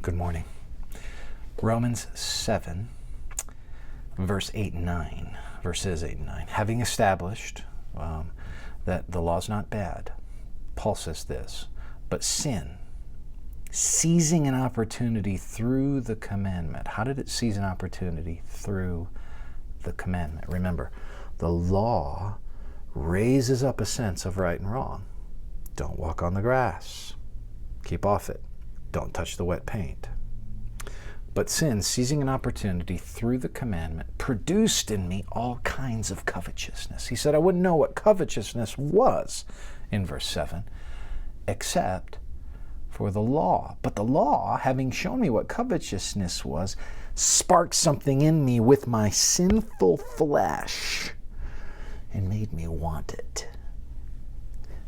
Good morning. Romans 7, verse 8 and 9, verses 8 and 9. Having established that the law's not bad, Paul says this, but sin, seizing an opportunity through the commandment. How did it seize an opportunity? Through the commandment. Remember, the law raises up a sense of right and wrong. Don't walk on the grass. Keep off it. Don't touch the wet paint. But sin, seizing an opportunity through the commandment, produced in me all kinds of covetousness. He said, I wouldn't know what covetousness was in verse 7, except for the law. But the law, having shown me what covetousness was, sparked something in me with my sinful flesh and made me want it.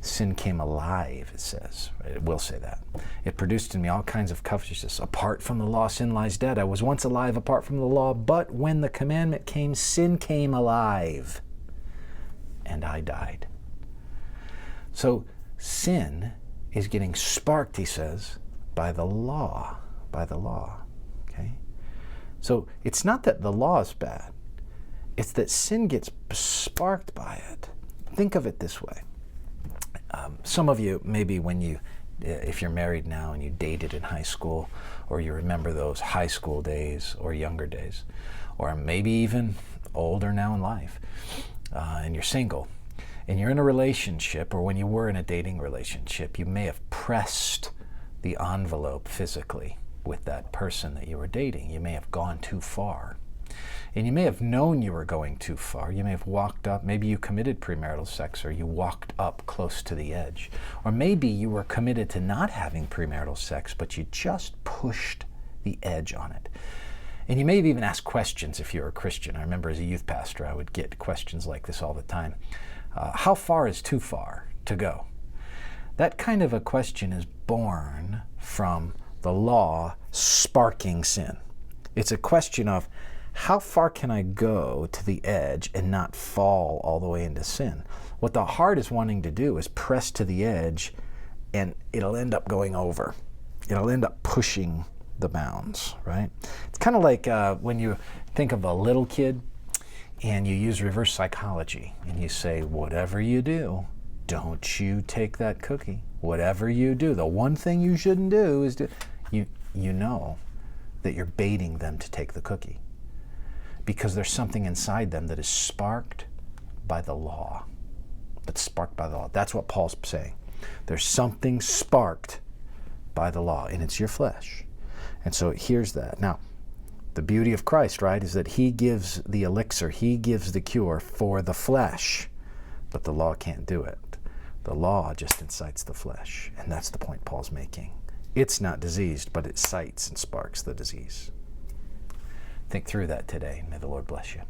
Sin came alive, it says. It will say that. It produced in me all kinds of covetousness. Apart from the law, sin lies dead. I was once alive apart from the law, but when the commandment came, sin came alive, and I died. So sin is getting sparked, he says, by the law. By the law. Okay? So it's not that the law is bad. It's that sin gets sparked by it. Think of it this way. Some of you, maybe if you're married now and you dated in high school, or you remember those high school days or younger days, or maybe even older now in life, and you're single, and you're in a relationship, or when you were in a dating relationship, you may have pressed the envelope physically with that person that you were dating. You may have gone too far. And you may have known you were going too far. You may have walked up, maybe you committed premarital sex, or you walked up close to the edge. Or maybe you were committed to not having premarital sex, but you just pushed the edge on it. And you may have even asked questions if you're a Christian. I remember as a youth pastor, I would get questions like this all the time. How far is too far to go? That kind of a question is born from the law sparking sin. It's a question of, how far can I go to the edge and not fall all the way into sin? What the heart is wanting to do is press to the edge, and it'll end up going over. It'll end up pushing the bounds, right? It's kind of like when you think of a little kid and you use reverse psychology and you say, whatever you do, don't you take that cookie. Whatever you do, the one thing you shouldn't do is you know that you're baiting them to take the cookie, because there's something inside them that is sparked by the law. That's sparked by the law. That's what Paul's saying. There's something sparked by the law, and it's your flesh. And so here's that. Now, the beauty of Christ, right, is that he gives the elixir, he gives the cure for the flesh, but the law can't do it. The law just incites the flesh, and that's the point Paul's making. It's not diseased, but it cites and sparks the disease. Think through that today, and may the Lord bless you.